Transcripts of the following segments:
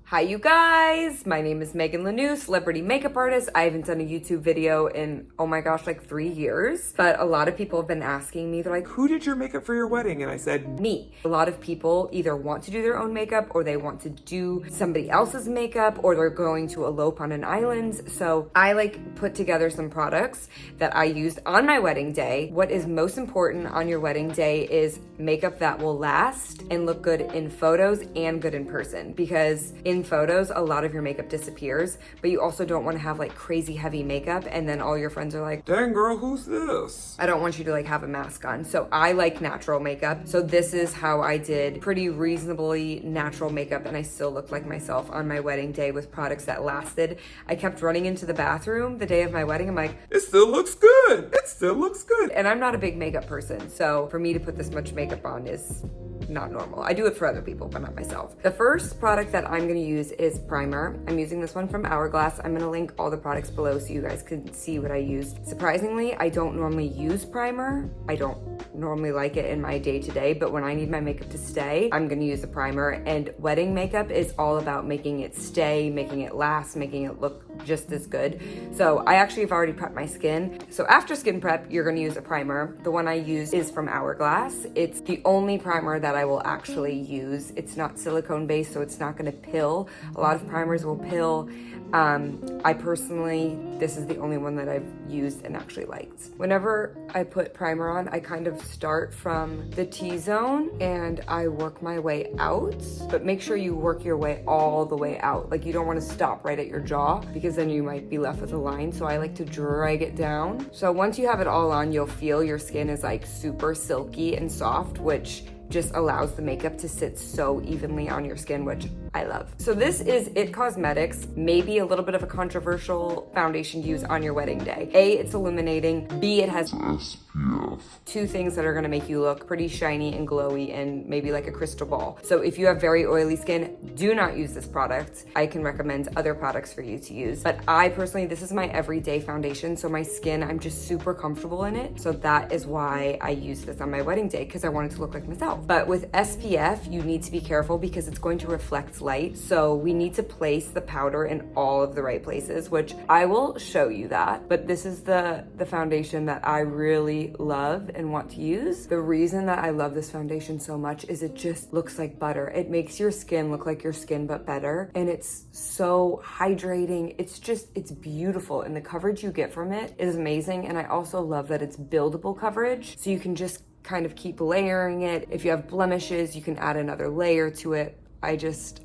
Hi you guys, my name is Megan Lanou, celebrity makeup artist. I haven't done a YouTube video in, oh my gosh, like 3 years. But a lot of people have been asking me, they're like, who did your makeup for your wedding? And I said, me. A lot of people either want to do their own makeup or they want to do somebody else's makeup or they're going to elope on an island. So I like put together some products that I used on my wedding day. What is most important on your wedding day is makeup that will last and look good in photos and good in person, because in photos a lot of your makeup disappears, but you also don't want to have like crazy heavy makeup and then all your friends are like, dang girl, who's this? I don't want you to like have a mask on. So I like natural makeup. So this is how I did pretty reasonably natural makeup, and I still looked like myself on my wedding day with products that lasted. I kept running into the bathroom the day of my wedding. I'm like, it still looks good. It still looks good. and I'm not a big makeup person, so for me to put this much makeup on is not normal. I do it for other people, but not myself. The first product that I'm gonna use is primer. I'm using this one from Hourglass. I'm gonna link all the products below so you guys can see what I used. Surprisingly, I don't normally use primer. I don't normally like it in my day-to-day, but when I need my makeup to stay, I'm gonna use a primer. And wedding makeup is all about making it stay, making it last, making it look just as good. So I actually have already prepped my skin. So after skin prep, you're gonna use a primer. The one I use is from Hourglass. It's the only primer that I will actually use. It's not silicone based, so it's not gonna pill. A lot of primers will pill. I personally, this is the only one that I've used and actually liked. Whenever I put primer on, I kind of start from the T-zone and I work my way out, but make sure you work your way all the way out. Like you don't want to stop right at your jaw because then you might be left with a line. So I like to drag it down. So once you have it all on, you'll feel your skin is like super silky and soft, which just allows the makeup to sit so evenly on your skin, which I love. So this is IT Cosmetics, maybe a little bit of a controversial foundation to use on your wedding day. A, it's illuminating. B, it has SPF. 2 things that are gonna make you look pretty shiny and glowy and maybe like a crystal ball. So if you have very oily skin, do not use this product. I can recommend other products for you to use. But I personally, this is my everyday foundation. So my skin, I'm just super comfortable in it. So that is why I use this on my wedding day, because I wanted to look like myself. But with SPF, you need to be careful because it's going to reflect light. So we need to place the powder in all of the right places, which I will show you that. But this is the foundation that I really love and want to use. The reason that I love this foundation so much is it just looks like butter. It makes your skin look like your skin, but better. And it's so hydrating. It's beautiful. And the coverage you get from it is amazing. And I also love that it's buildable coverage. So you can just kind of keep layering it. If you have blemishes, you can add another layer to it. I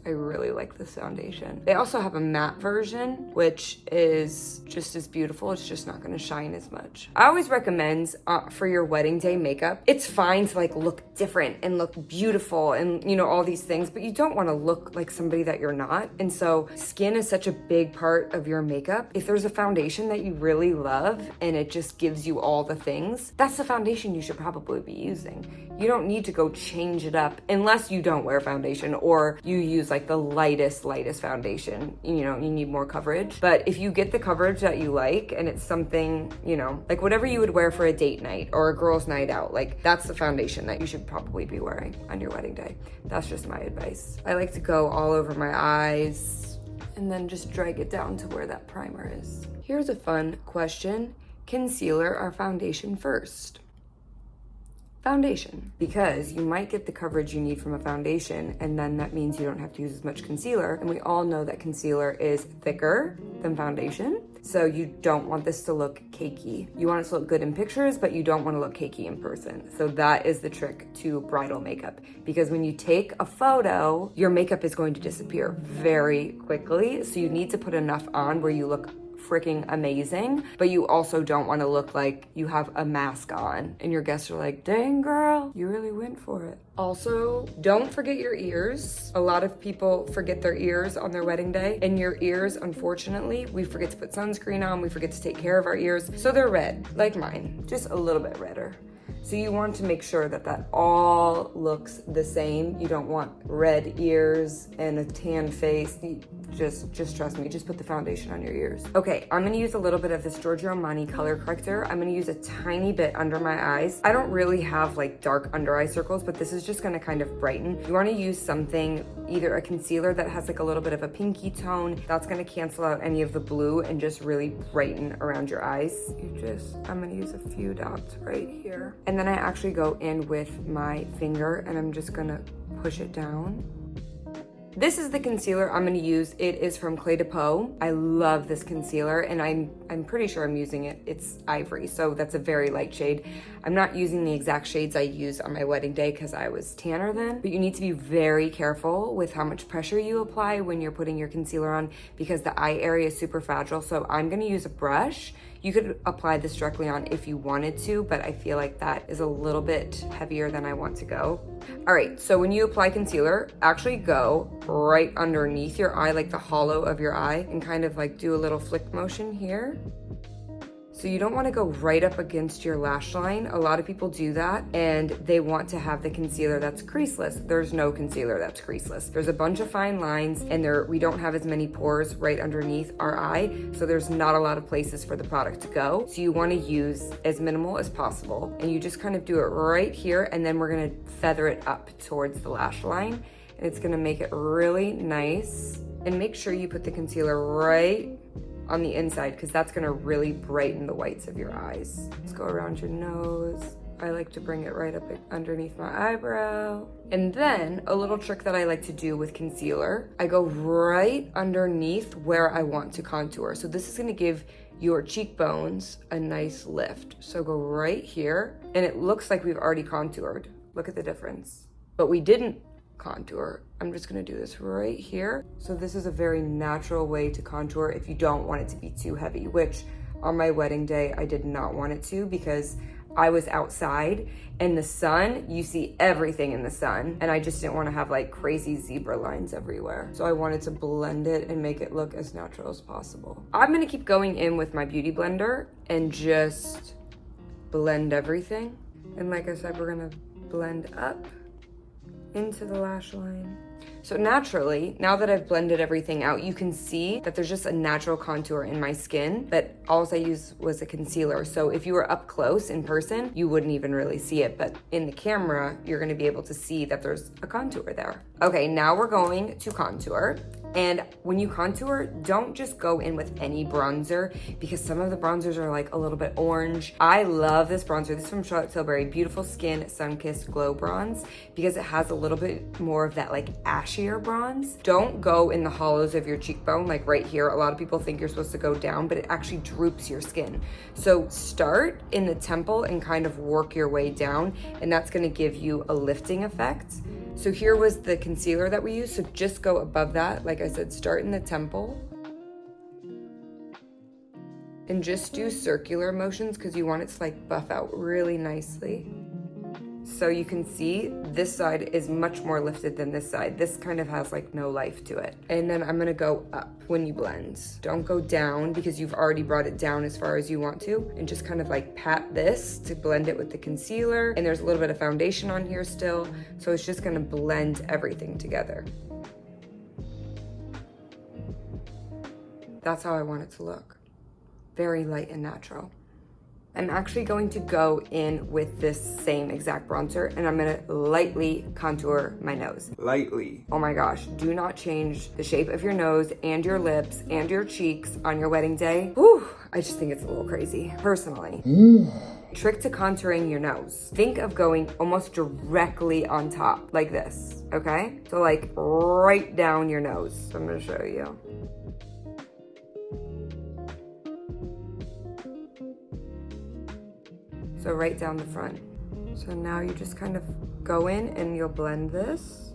really like this foundation. They also have a matte version, which is just as beautiful. It's just not gonna shine as much. I always recommend for your wedding day makeup, it's fine to like look different and look beautiful and you know, all these things, but you don't wanna look like somebody that you're not. And so skin is such a big part of your makeup. If there's a foundation that you really love and it just gives you all the things, that's the foundation you should probably be using. You don't need to go change it up unless you don't wear foundation or you use like the lightest foundation. You know, you need more coverage. But if you get the coverage that you like and it's something, you know, like whatever you would wear for a date night or a girl's night out, like that's the foundation that you should probably be wearing on your wedding day. That's just my advice. I like to go all over my eyes and then just drag it down to where that primer is. Here's a fun question. Concealer or foundation first? Foundation, because you might get the coverage you need from a foundation and then that means you don't have to use as much concealer, and we all know that concealer is thicker than foundation, so you don't want this to look cakey. You want it to look good in pictures, but you don't want to look cakey in person. So that is the trick to bridal makeup, because when you take a photo, your makeup is going to disappear very quickly, so you need to put enough on where you look freaking amazing, but you also don't want to look like you have a mask on and your guests are like, dang girl, you really went for it. Also, don't forget your ears. A lot of people forget their ears on their wedding day, and your ears, unfortunately, we forget to put sunscreen on, we forget to take care of our ears, so they're red, like mine, just a little bit redder. So you want to make sure that that all looks the same. You don't want red ears and a tan face. just trust me, just put the foundation on your ears. Okay, I'm gonna use a little bit of this Giorgio Armani color corrector. I'm gonna use a tiny bit under my eyes. I don't really have like dark under eye circles, but this is just gonna kind of brighten. You wanna use something, either a concealer that has like a little bit of a pinky tone, that's gonna cancel out any of the blue and just really brighten around your eyes. I'm gonna use a few dots right here. And then I actually go in with my finger and I'm just gonna push it down. This is the concealer I'm gonna use. It is from PEAU. I love this concealer and I'm pretty sure I'm using it. It's Ivory, so that's a very light shade. I'm not using the exact shades I used on my wedding day because I was tanner then, but you need to be very careful with how much pressure you apply when you're putting your concealer on because the eye area is super fragile. So I'm gonna use a brush. You could apply this directly on if you wanted to, but I feel like that is a little bit heavier than I want to go. All right, so when you apply concealer, actually go right underneath your eye, like the hollow of your eye, and kind of like do a little flick motion here. So you don't want to go right up against your lash line. A lot of people do that and they want to have the concealer that's creaseless. There's no concealer that's creaseless. There's a bunch of fine lines and we don't have as many pores right underneath our eye. So there's not a lot of places for the product to go. So you want to use as minimal as possible and you just kind of do it right here and then we're going to feather it up towards the lash line and it's going to make it really nice. And make sure you put the concealer right on the inside because that's gonna really brighten the whites of your eyes. Let's go around your nose. I like to bring it right up underneath my eyebrow. And then a little trick that I like to do with concealer, I go right underneath where I want to contour. So this is gonna give your cheekbones a nice lift. So go right here and it looks like we've already contoured. Look at the difference. But we didn't contour. I'm just gonna do this right here. So this is a very natural way to contour if you don't want it to be too heavy, which on my wedding day, I did not want it to because I was outside and the sun, you see everything in the sun. And I just didn't want to have like crazy zebra lines everywhere. So I wanted to blend it and make it look as natural as possible. I'm gonna keep going in with my beauty blender and just blend everything. And like I said, we're gonna blend up into the lash line. So naturally, now that I've blended everything out, you can see that there's just a natural contour in my skin, but all I used was a concealer. So if you were up close in person, you wouldn't even really see it, but in the camera, you're gonna be able to see that there's a contour there. Okay, now we're going to contour. And when you contour, don't just go in with any bronzer because some of the bronzers are like a little bit orange. I love this bronzer. This is from Charlotte Tilbury, Beautiful Skin Sun-Kissed Glow Bronze because it has a little bit more of that like ashier bronze. Don't go in the hollows of your cheekbone, like right here. A lot of people think you're supposed to go down, but it actually droops your skin. So start in the temple and kind of work your way down, and that's gonna give you a lifting effect. So here was the concealer that we used, so just go above that. Like I said, start in the temple. And just do circular motions because you want it to like buff out really nicely. So you can see this side is much more lifted than this side. This kind of has like no life to it. And then I'm gonna go up when you blend. Don't go down because you've already brought it down as far as you want to. And just kind of like pat this to blend it with the concealer. And there's a little bit of foundation on here still. So it's just gonna blend everything together. That's how I want it to look. Very light and natural. I'm actually going to go in with this same exact bronzer and I'm gonna lightly contour my nose. Lightly. Oh my gosh, do not change the shape of your nose and your lips and your cheeks on your wedding day. Whew, I just think it's a little crazy, personally. Trick to contouring your nose. Think of going almost directly on top, like this, okay? So like right down your nose. So I'm gonna show you. So right down the front. So now you just kind of go in and you'll blend this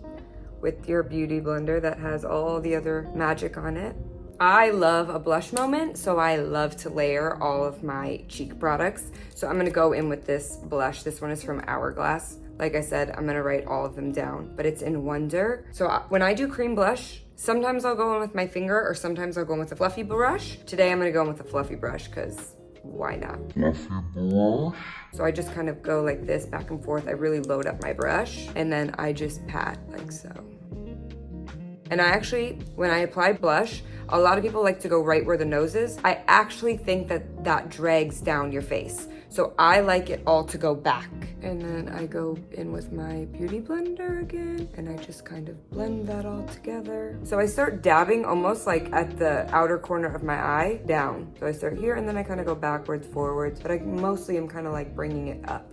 with your beauty blender that has all the other magic on it. I love a blush moment, so I love to layer all of my cheek products. So I'm gonna go in with this blush. This one is from Hourglass. Like I said, I'm gonna write all of them down, but it's in Wonder. So when I do cream blush, sometimes I'll go in with my finger or sometimes I'll go in with a fluffy brush. Today I'm gonna go in with a fluffy brush because why not? Fluffy brush. So I just kind of go like this back and forth. I really load up my brush and then I just pat like so. And I actually, when I apply blush, a lot of people like to go right where the nose is. I actually think that that drags down your face. So I like it all to go back. And then I go in with my beauty blender again, and I just kind of blend that all together. So I start dabbing almost like at the outer corner of my eye down. So I start here and then I kind of go backwards, forwards, but I mostly am kind of like bringing it up.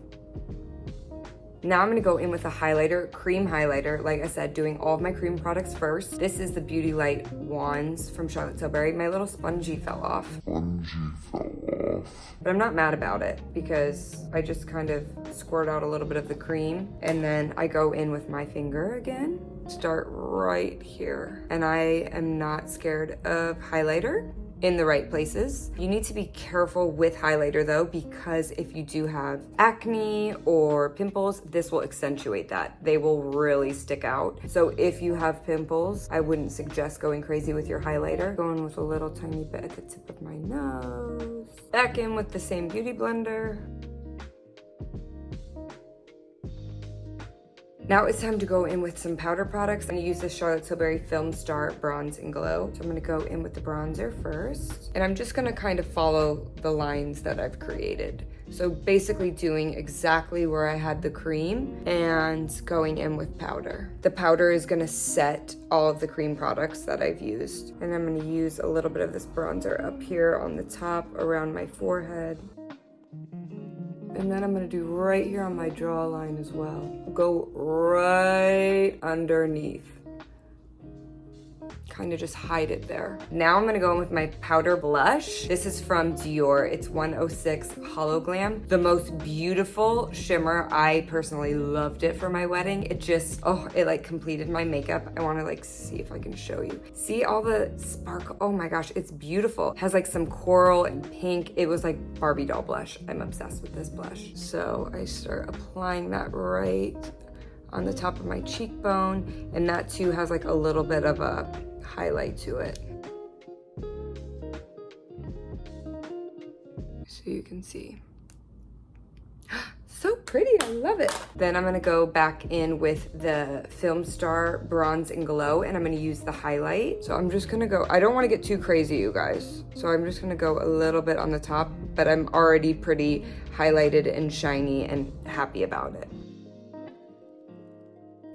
Now I'm gonna go in with a highlighter, cream highlighter. Like I said, doing all of my cream products first. This is the Beauty Light Wands from Charlotte Tilbury. My little spongy fell off. But I'm not mad about it because I just kind of squirt out a little bit of the cream and then I go in with my finger again. Start right here. And I am not scared of highlighter in the right places. You need to be careful with highlighter though, because if you do have acne or pimples, this will accentuate that. They will really stick out. So if you have pimples, I wouldn't suggest going crazy with your highlighter. Going with a little tiny bit at the tip of my nose. Back in with the same beauty blender. Now it's time to go in with some powder products. I'm gonna use the Charlotte Tilbury FILMSTAR Bronze and Glow. So I'm gonna go in with the bronzer first. And I'm just gonna kind of follow the lines that I've created. So basically doing exactly where I had the cream and going in with powder. The powder is gonna set all of the cream products that I've used. And I'm gonna use a little bit of this bronzer up here on the top around my forehead. And then I'm gonna do right here on my jawline as well. Go right underneath. Kind of just hide it there. Now I'm gonna go in with my powder blush. This is from Dior. It's 106 Hollow Glam. The most beautiful shimmer. I personally loved it for my wedding. It just, oh, it like completed my makeup. I wanna like see if I can show you. See all the sparkle? Oh my gosh, it's beautiful. It has like some coral and pink. It was like Barbie doll blush. I'm obsessed with this blush. So I start applying that right on the top of my cheekbone. And that too has like a little bit of a highlight to it. So you can see. So pretty, I love it. Then I'm gonna go back in with the FILMSTAR Bronze and Glow, and I'm gonna use the highlight. So I'm just gonna go, I don't wanna get too crazy, you guys. So I'm just gonna go a little bit on the top, but I'm already pretty highlighted and shiny and happy about it.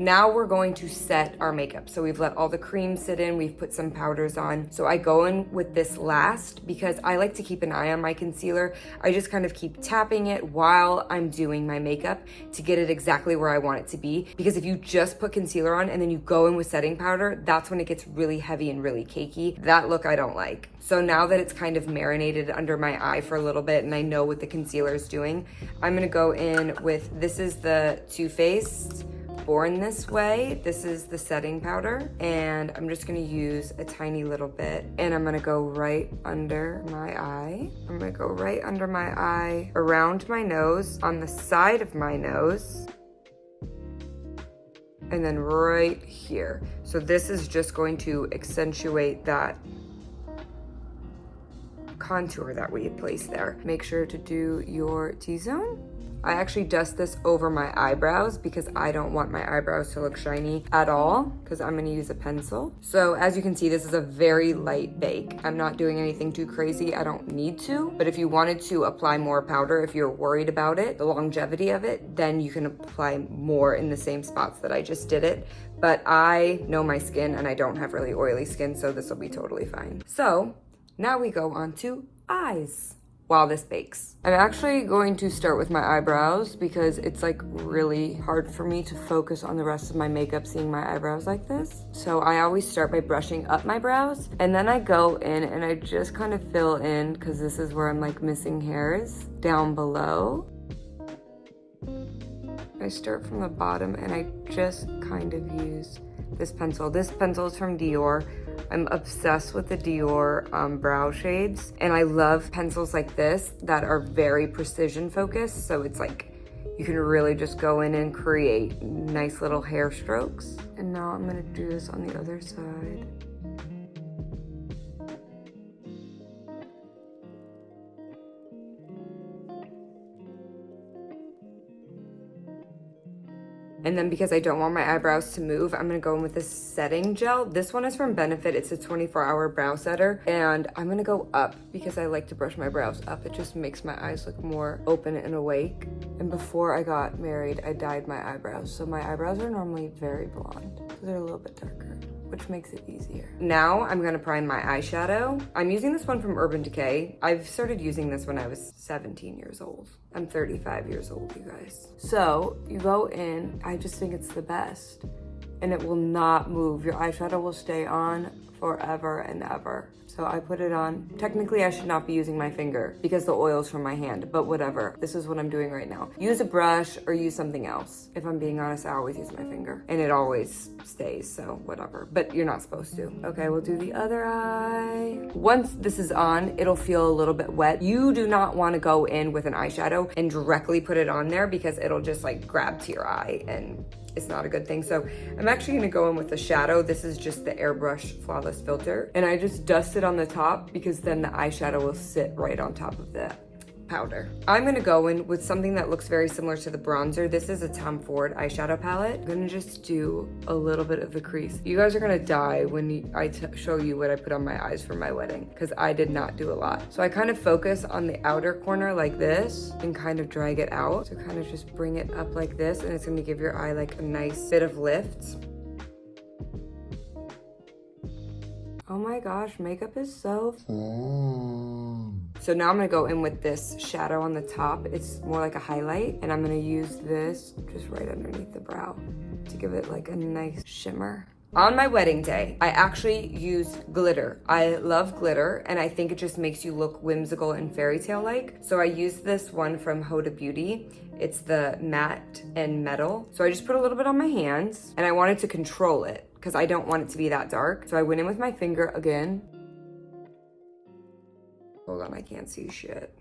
Now we're going to set our makeup. So we've let all the cream sit in, we've put some powders on. So I go in with this last because I like to keep an eye on my concealer. I just kind of keep tapping it while I'm doing my makeup to get it exactly where I want it to be. Because if you just put concealer on and then you go in with setting powder, that's when it gets really heavy and really cakey. That look I don't like. So now that it's kind of marinated under my eye for a little bit and I know what the concealer is doing, I'm gonna go in with, this is the Too Faced Born This Way. This is the setting powder, and I'm just gonna use a tiny little bit, and I'm gonna go right under my eye. I'm gonna go right under my eye, around my nose, on the side of my nose, and then right here. So this is just going to accentuate that contour that we had placed there. Make sure to do your T-zone. I actually dust this over my eyebrows because I don't want my eyebrows to look shiny at all because I'm gonna use a pencil. So as you can see, this is a very light bake. I'm not doing anything too crazy. I don't need to, but if you wanted to apply more powder, if you're worried about it, the longevity of it, then you can apply more in the same spots that I just did it. But I know my skin and I don't have really oily skin, so this will be totally fine. So now we go on to eyes while this bakes. I'm actually going to start with my eyebrows because it's like really hard for me to focus on the rest of my makeup seeing my eyebrows like this. So I always start by brushing up my brows and then I go in and I just kind of fill in because this is where I'm like missing hairs down below. I start from the bottom and I just kind of use this pencil. This pencil is from Dior. I'm obsessed with the Dior brow shades, and I love pencils like this that are very precision focused. So it's like you can really just go in and create nice little hair strokes. And now I'm gonna do this on the other side. And then because I don't want my eyebrows to move, I'm gonna go in with this setting gel. This one is from Benefit. It's a 24-hour brow setter. And I'm gonna go up because I like to brush my brows up. It just makes my eyes look more open and awake. And before I got married, I dyed my eyebrows. So my eyebrows are normally very blonde. So they're a little bit darker, which makes it easier. Now I'm gonna prime my eyeshadow. I'm using this one from Urban Decay. I've started using this when I was 17 years old. I'm 35 years old, you guys. So you go in, I just think it's the best. And it will not move. Your eyeshadow will stay on forever and ever. So I put it on. Technically, I should not be using my finger because the oil's from my hand, but whatever. This is what I'm doing right now. Use a brush or use something else. If I'm being honest, I always use my finger and it always stays, so whatever. But you're not supposed to. Okay, we'll do the other eye. Once this is on, it'll feel a little bit wet. You do not want to go in with an eyeshadow and directly put it on there because it'll just like grab to your eye and it's not a good thing. So I'm actually gonna go in with the shadow. This is just the AIRBRUSH Flawless Filter. And I just dust it on the top because then the eyeshadow will sit right on top of the powder. I'm gonna go in with something that looks very similar to the bronzer. This is a Tom Ford eyeshadow palette. I'm gonna just do a little bit of the crease. You guys are gonna die when I show you what I put on my eyes for my wedding because I did not do a lot. So I kind of focus on the outer corner like this and kind of drag it out. So kind of just bring it up like this and it's gonna give your eye like a nice bit of lift. Oh my gosh, makeup is so fun. So now I'm gonna go in with this shadow on the top. It's more like a highlight, and I'm gonna use this just right underneath the brow to give it like a nice shimmer. On my wedding day, I actually used glitter. I love glitter, and I think it just makes you look whimsical and fairy tale-like. So I used this one from Huda Beauty. It's the matte and metal. So I just put a little bit on my hands, and I wanted to control it because I don't want it to be that dark. So I went in with my finger again. Hold on, I can't see shit.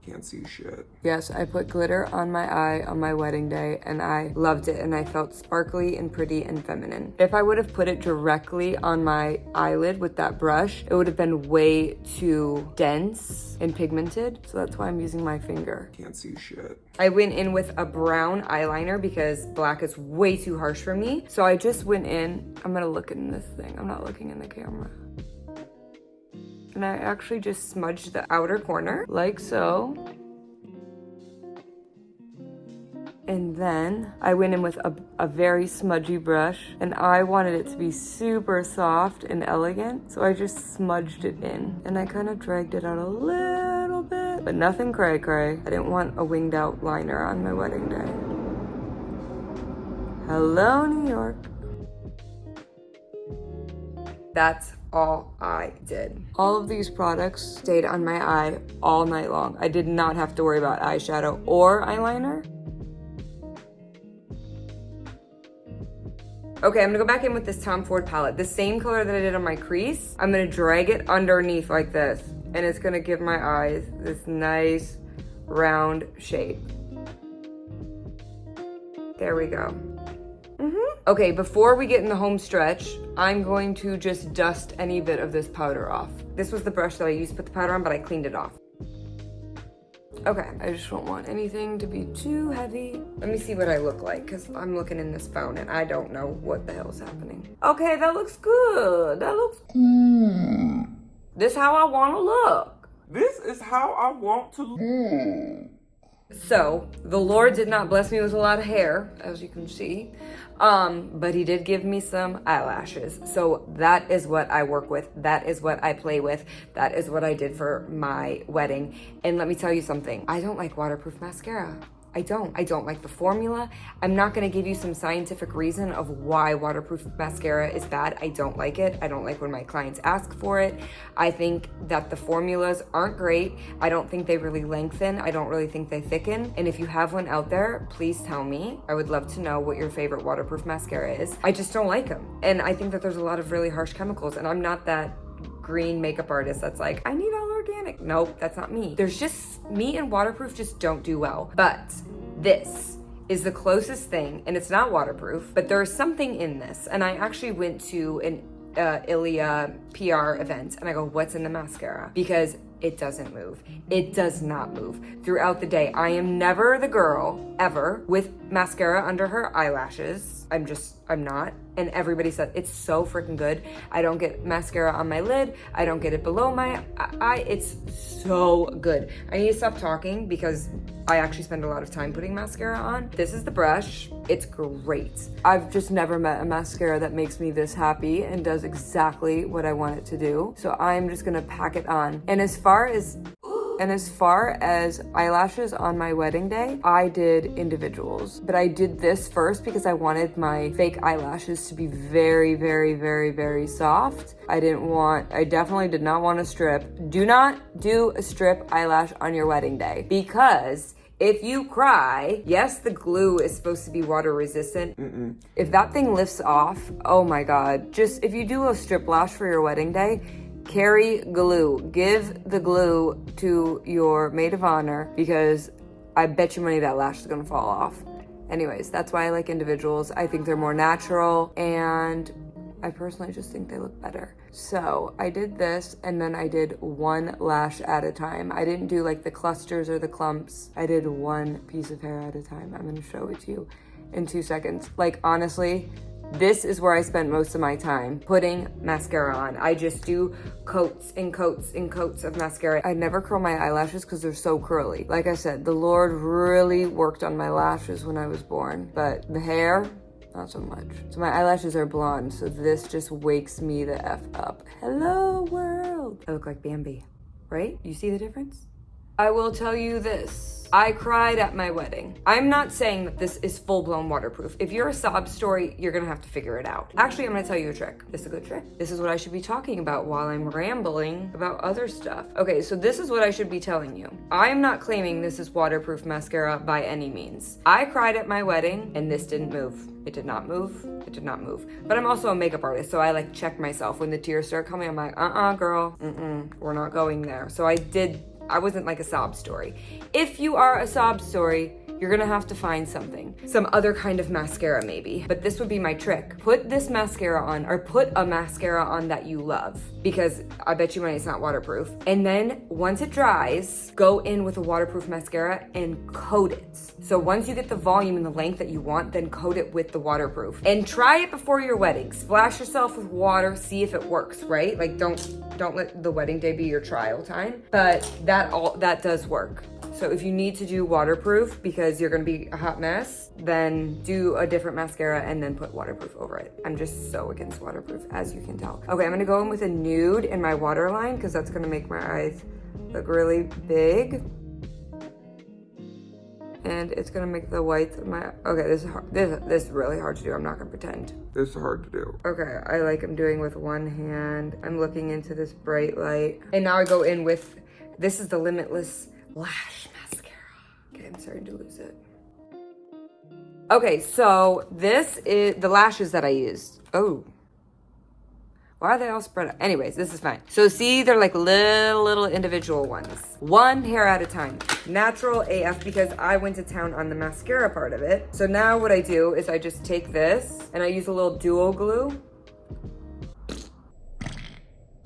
Can't see shit. Yes, I put glitter on my eye on my wedding day and I loved it and I felt sparkly and pretty and feminine. If I would have put it directly on my eyelid with that brush, it would have been way too dense and pigmented. So that's why I'm using my finger. Can't see shit. I went in with a brown eyeliner because black is way too harsh for me. So I just went in, I'm gonna look in this thing. I'm not looking in the camera. And I actually just smudged the outer corner like so. And then I went in with a very smudgy brush and I wanted it to be super soft and elegant. So I just smudged it in and I kind of dragged it out a little bit, but nothing cray cray. I didn't want a winged out liner on my wedding day. Hello, New York. That's all I did. All of these products stayed on my eye all night long. I did not have to worry about eyeshadow or eyeliner. Okay, I'm gonna go back in with this Tom Ford palette. The same color that I did on my crease, I'm gonna drag it underneath like this, and it's gonna give my eyes this nice round shape. There we go. Okay, before we get in the home stretch, I'm going to just dust any bit of this powder off. This was the brush that I used to put the powder on, but I cleaned it off. Okay, I just don't want anything to be too heavy. Let me see what I look like, because I'm looking in this phone and I don't know what the hell's happening. Okay, that looks good. That looks good. This is how I want to look. This is how I want to look. So, the Lord did not bless me with a lot of hair, as you can see, but he did give me some eyelashes. So that is what I work with. That is what I play with. That is what I did for my wedding. And let me tell you something. I don't like waterproof mascara. I don't like the formula. I'm not gonna give you some scientific reason of why waterproof mascara is bad. I don't like it. I don't like when my clients ask for it. I think that the formulas aren't great. I don't think they really lengthen. I don't really think they thicken. And if you have one out there, please tell me. I would love to know what your favorite waterproof mascara is. I just don't like them. And I think that there's a lot of really harsh chemicals, and I'm not that green makeup artist that's like, I need all organic. Nope, that's not me. There's just, me and waterproof just don't do well. But this is the closest thing, and it's not waterproof, but there is something in this. And I actually went to an Ilia PR event and I go, what's in the mascara? Because it doesn't move. It does not move. Throughout the day, I am never the girl, ever, with mascara under her eyelashes. I'm not. And everybody said, it's so freaking good. I don't get mascara on my lid. I don't get it below my eye. It's so good. I need to stop talking because I actually spend a lot of time putting mascara on. This is the brush. It's great. I've just never met a mascara that makes me this happy and does exactly what I want it to do. So I'm just gonna pack it on. And as far as eyelashes on my wedding day, I did individuals. But I did this first because I wanted my fake eyelashes to be very, very, very, very soft. I definitely did not want a strip. Do not do a strip eyelash on your wedding day because if you cry, yes, the glue is supposed to be water resistant. If that thing lifts off, oh my God. Just if you do a strip lash for your wedding day, carry glue. Give the glue to your maid of honor because I bet you money that lash is gonna fall off. Anyways, that's why I like individuals. I think they're more natural and I personally just think they look better. So I did this and then I did one lash at a time. I didn't do like the clusters or the clumps. I did one piece of hair at a time. I'm gonna show it to you in 2 seconds. Like honestly, this is where I spent most of my time putting mascara on. I just do coats and coats and coats of mascara. I never curl my eyelashes because they're so curly. Like I said, the Lord really worked on my lashes when I was born, but the hair, not so much. So my eyelashes are blonde, so this just wakes me the F up. Hello world. I look like Bambi, right? You see the difference? I will tell you this. I cried at my wedding. I'm not saying that this is full-blown waterproof. If you're a sob story, you're gonna have to figure it out. Actually, I'm gonna tell you a trick. This is a good trick. This is what I should be talking about while I'm rambling about other stuff. Okay, so this is what I should be telling you. I am not claiming this is waterproof mascara by any means. I cried at my wedding and this didn't move. It did not move. It did not move. But I'm also a makeup artist, so I like check myself. When the tears start coming, I'm like, girl, we're not going there. So I wasn't like a sob story. If you are a sob story, you're gonna have to find something. Some other kind of mascara maybe. But this would be my trick. Put this mascara on, or put a mascara on that you love, because I bet you money it's not waterproof. And then once it dries, go in with a waterproof mascara and coat it. So once you get the volume and the length that you want, then coat it with the waterproof. And try it before your wedding. Splash yourself with water, see if it works, right? Like don't let the wedding day be your trial time. But that does work. So if you need to do waterproof because you're gonna be a hot mess, then do a different mascara and then put waterproof over it. I'm just so against waterproof, as you can tell. Okay, I'm gonna go in with a nude in my waterline because that's gonna make my eyes look really big. And it's gonna make the whites of my, okay, this is hard. This is really hard to do, I'm not gonna pretend. This is hard to do. Okay, I'm doing with one hand. I'm looking into this bright light. And now I go in with, this is the Limitless Lash Mascara. Okay, I'm starting to lose it. Okay, so this is the lashes that I used. Oh. Why are they all spread out? Anyways, this is fine. So see, they're like little individual ones. One hair at a time. Natural AF because I went to town on the mascara part of it. So now what I do is I just take this and I use a little duo glue.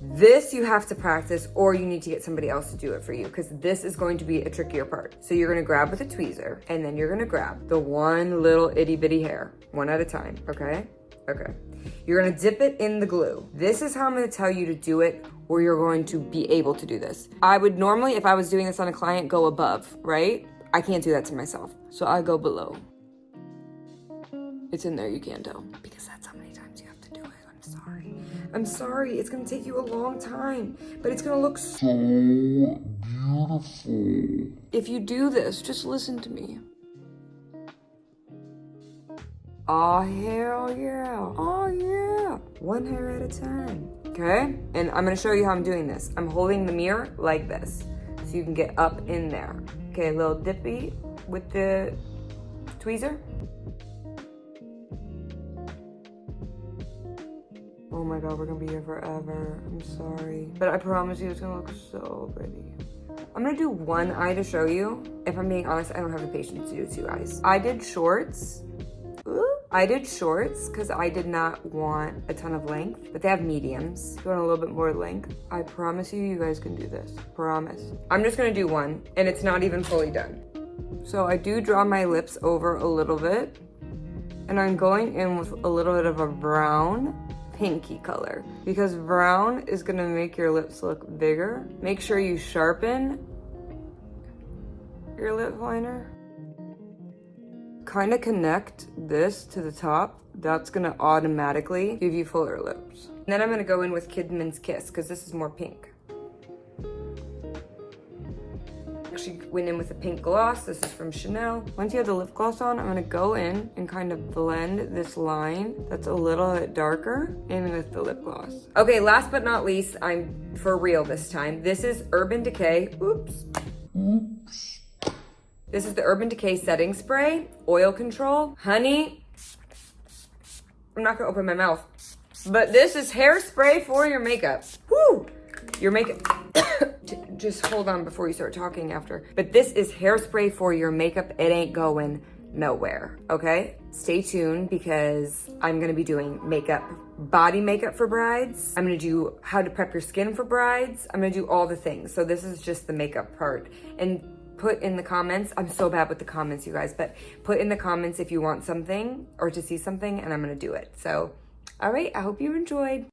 This you have to practice or you need to get somebody else to do it for you because this is going to be a trickier part. So you're gonna grab with a tweezer and then you're gonna grab the one little itty bitty hair, one at a time, okay? Okay. You're gonna dip it in the glue. This is how I'm gonna tell you to do it or you're going to be able to do this. I would normally, if I was doing this on a client, go above, right? I can't do that to myself. So I go below. It's in there, you can't tell. Because that's how many times you have to do it. I'm sorry. I'm sorry, it's gonna take you a long time, but it's gonna look so beautiful. If you do this, just listen to me. Oh, hell yeah. Oh, yeah. One hair at a time. Okay? And I'm gonna show you how I'm doing this. I'm holding the mirror like this, so you can get up in there. Okay, a little dippy with the tweezer. Oh my God, we're gonna be here forever. I'm sorry. But I promise you it's gonna look so pretty. I'm gonna do one eye to show you. If I'm being honest, I don't have the patience to do two eyes. I did shorts. Ooh. I did shorts because I did not want a ton of length, but they have mediums. If you want a little bit more length, I promise you guys can do this. Promise. I'm just gonna do one, and it's not even fully done. So I do draw my lips over a little bit, and I'm going in with a little bit of a brown pinky color because brown is gonna make your lips look bigger. Make sure you sharpen your lip liner. Kind of connect this to the top. That's gonna automatically give you fuller lips. And then I'm gonna go in with KIDMAN'S Kiss because this is more pink. Actually went in with a pink gloss. This is from Chanel. Once you have the lip gloss on, I'm gonna go in and kind of blend this line that's a little bit darker in with the lip gloss. Okay, last but not least, I'm for real this time. This is Urban Decay. Oops. This is the Urban Decay Setting Spray, Oil Control. Honey, I'm not gonna open my mouth, but this is hairspray for your makeup. Woo! Your makeup, just hold on before you start talking after. But this is hairspray for your makeup. It ain't going nowhere, okay? Stay tuned because I'm gonna be doing makeup, body makeup for brides. I'm gonna do how to prep your skin for brides. I'm gonna do all the things. So this is just the makeup part. And put in the comments, I'm so bad with the comments, you guys, but put in the comments if you want something or to see something and I'm gonna do it. So, all right, I hope you enjoyed.